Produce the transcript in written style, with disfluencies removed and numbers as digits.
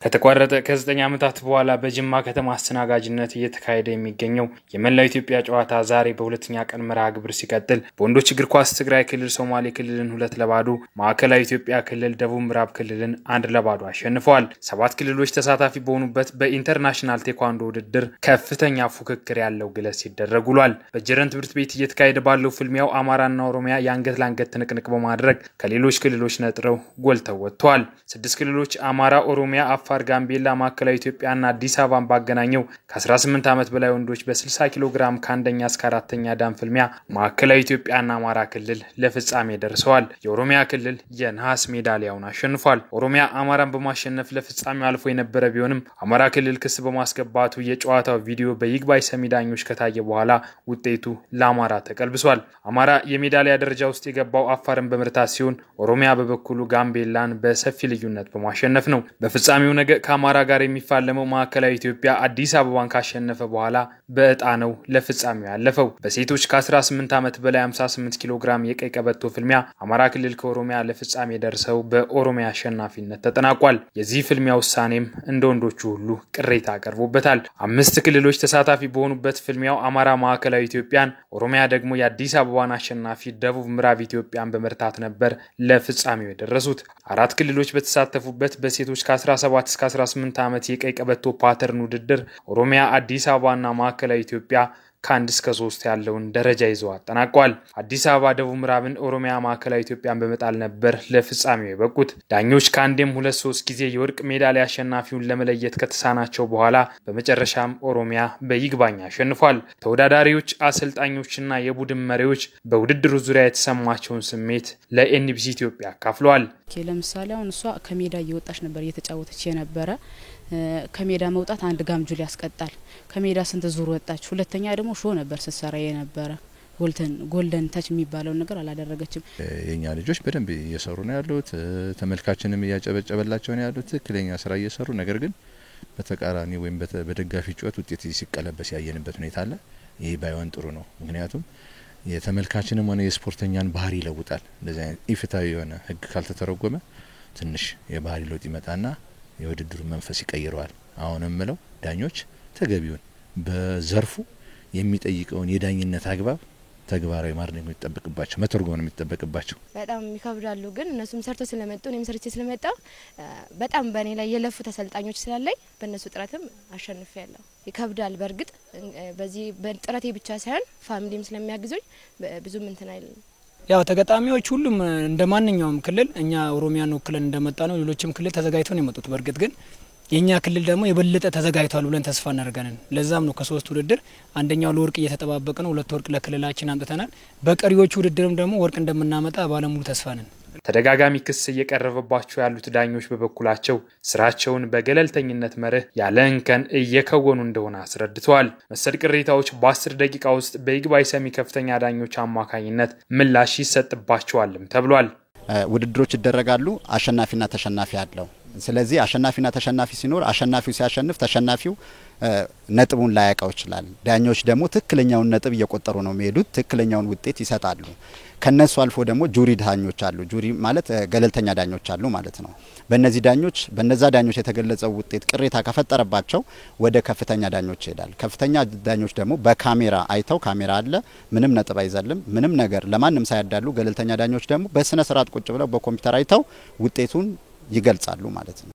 ከተቋረጠ ከ9 ዓመታት በኋላ በጅማ ከተማ አስተናጋጅነት እየተካሄደ የሚገኘው የመላው ኢትዮጵያ ጨዋታ ዛሬ በሁለተኛ ቀን መርሃ ግብር ሲቀጥል በወንዶች እግር ኳስ ትግራይ ክልል ሶማሌ ክልልን 2-0፣ ማዕከላዊ ኢትዮጵያ ክልል ደቡብ ምዕራብ ክልልን 1-0 አሸንፈዋል። 7 ክልሎች ተሳታፊ በሆኑበት በኢንተርናሽናል ቴኳንዶ ውድድር ከፍተኛ ፉክክር ያለው ግለት ሲደረግ ውሏል። በጀረንት ትምህርት ቤት እየተካሄደ ባለው ፍልሚያው አማራና ኦሮሚያ የአንገት ለአንገት ትንቅንቅ በማድረግ ከሌሎች ክልሎች ነጥረው ጎልተው ወጥተዋል። 6 ክልሎች አማራ፣ ኦሮሚያ፣ አፋር፣ ጋምቤላ፣ ማዕከላዊ ኢትዮጵያና አዲስ አበባን ባገናኘው ከ18 ዓመት በላይ ወንዶች በ60 ኪሎ ግራም ከአንደኛ እስከ አራተኛ ዳን ፍልሚያ ማዕከላዊ ኢትዮጵያና አማራ ክልል ለፍጻሜ ደርሰዋል። የኦሮሚያ ክልል የነሐስ ሜዳሊያውን አሸንፏል። ኦሮሚያ አማራን በማሸነፍ ለፍጻሜው አልፎ የነበረ ቢሆንም አማራ ክልል ክስ በማስገባቱ የጨዋታው ቪዲዮ በይግባኝ ሰሚ ዳኞች ከታየ በኋላ ውጤቱ ለአማራ ተቀልብሷል። አማራ የሜዳሊያ ደረጃ ውስጥ የገባው አፋርን በመርታት ሲሆን ኦሮሚያ በበኩሉ ጋምቤላን በሰፊ ልዩነት በማሸነፍ ነው። በፍጻሜው ነገ ከአማራ ጋር የሚፋለመው ማዕከላዊ ኢትዮጵያ አዲስ አበባን ካሸነፈ በኋላ በእጣ ነው ለፍጻሜው ያለፈው። በሴቶች ከ18 ዓመት በላይ 58 ኪሎ ግራም የቀይ ቀበቶ ፍልሚያ አማራ ክልል ከኦሮሚያ ለፍጻሜ ደርሰው በኦሮሚያ አሸናፊነት ተጠናቋል። የዚህ ፍልሚያ ውሳኔም እንደ ወንዶቹ ሁሉ ቅሬታ ቀርቦበታል። 5 ክልሎች ተሳታፊ በሆኑበት ፍልሚያው አማራ ማዕከላዊ ኢትዮጵያን፣ ኦሮሚያ ደግሞ የአዲስ አበባን አሸናፊ ደቡብ ምዕራብ ኢትዮጵያን በመርታት ነበር ለፍጻሜው የደረሱት። 4 ክልሎች በተሳተፉበት በሴቶች ከ17 እስከ 18 ዓመት የቀይ ቀበቶ ፓተርን ውድድር ኦሮሚያ፣ አዲስ አበባና ማዕከላዊ ኢትዮጵያ ከ1 እስከ 3 ያለውን ደረጃ ይዘው አጠናቀዋል። አዲስ አበባ ደቡብ ምዕራብን፣ ኦሮሚያ ማዕከላዊ ኢትዮጵያን በመጣል ነበር ለፍጻሜው የበቁት። ዳኞች ከአንዴም 2-3 ጊዜ የወርቅ ሜዳሊያ አሸናፊውን ለመለየት ከተሳናቸው በኋላ በመጨረሻም ኦሮሚያ በይግባኝ አሸንፏል። ተወዳዳሪዎች፣ አሰልጣኞችና የቡድን መሪዎች በውድድሩ ዙሪያ የተሰማቸውን ስሜት ለኤንቢሲ ኢትዮጵያ አካፍለዋል። ለምሳሌ አሁን እሷ ከሜዳ እየወጣች ነበር እየተጫወተች የነበረ። ከሜዳ መውጣት አንድ ጋምጁል ያስቀጣል። ከሜዳ ስንት ዙር ወጣች። ሁለተኛ ደግሞ ሾ ነበር ስትሰራ የነበረ። ጎልደን ታች የሚባለው ነገር አላደረገችም። የኛ ልጆች በደንብ እየሰሩ ነው ያሉት። ተመልካችንም እያጨበጨበላቸው ነው ያሉት። ትክክለኛ ስራ እየሰሩ ነገር ግን በተቃራኒ ወይም በደጋፊ ጩኸት ውጤት ሲቀለበስ ያየንበት ሁኔታ አለ። ይሄ ባይሆን ጥሩ ነው። ምክንያቱም የተመልካችንም ሆነ የስፖርተኛን ባህሪ ይለውጣል። እንደዚህ አይነት ኢፍትሃዊ የሆነ ህግ ካልተተረጎመ ትንሽ የባህሪ ለውጥ ይመጣና የውድድሩ መንፈስ ይቀይረዋል። አሁንም ምለው ዳኞች ተገቢውን በዘርፉ የሚጠይቀውን የዳኝነት አግባብ ተግባራዊ ማድረግ የሚጠበቅባቸው መተርጎም ነው የሚጠበቅባቸው። በጣም ይከብዳሉ። ግን እነሱም ሰርተው ስለመጡ እኔም ሰርቼ ስለመጣው በጣም በእኔ ላይ የለፉ ተሰልጣኞች ስላለኝ በእነሱ ጥረትም አሸንፌያለሁ። ይከብዳል በርግጥ በዚህ በጥረቴ ብቻ ሳይሆን ፋሚሊም ስለሚያግዙኝ ብዙም እንትን አይልም። ያው ተጋጣሚዎች ሁሉም እንደማንኛውም ክልል እኛ ኦሮሚያን ወክለን እንደመጣ ነው ሌሎችም ክልል ተዘጋጅተው ነው የመጡት። በርግጥ ግን የኛ ክልል ደግሞ የበለጠ ተዘጋጅቷል ብለን ተስፋ እናደርጋለን። ለዛም ነው ከ3 ውድድር አንደኛው ለወርቅ እየተጠባበቀ ነው። 2 ወርቅ ለክልላችን አምጥተናል። በቀሪዎቹ ውድድርም ደግሞ ወርቅ እንደምናመጣ ባለሙሉ ተስፋ ነን። ተደጋጋሚ ክስ እየቀረበባቸው ያሉት ዳኞች በበኩላቸው ስራቸውን በገለልተኝነት መርህ ያለ እንከን እየከወኑ እንደሆነ አስረድተዋል። መሰል ቅሬታዎች በ10 ደቂቃ ውስጥ በይግባኝ ሰሚ ከፍተኛ ዳኞች አማካኝነት ምላሽ ይሰጥባቸዋልም ተብሏል። ውድድሮች ይደረጋሉ። አሸናፊና ተሸናፊ አለው። ስለዚህ አሸናፊና ተሸናፊ ሲኖር አሸናፊው ሲያሸንፍ ተሸናፊው ነጥቡን ላያቀው ይችላል። ዳኞች ደግሞ ትክክለኛውን ነጥብ እየቆጠሩ ነው የሚሄዱት። ትክክለኛውን ውጤት ይሰጣሉ። ከነሱ አልፎ ደግሞ ጁሪ ዳኞች አሉ። ጁሪ ማለት ገለልተኛ ዳኞች አሉ ማለት ነው። በነዛ ዳኞች የተገለጸው ውጤት ቅሬታ ከፈጠረባቸው ወደ ከፍተኛ ዳኞች ይሄዳል። ከፍተኛ ዳኞች ደግሞ በካሜራ አይተው ካሜራ አለ ምንም ነጥብ አይዘልም ምንም ነገር ለማንም ሳያዳሉ ገለልተኛ ዳኞች ደግሞ በስነ ስርዓት ቁጭ ብለው በኮምፒውተር አይተው ውጤቱን ይገልጻሉ ማለት ነው።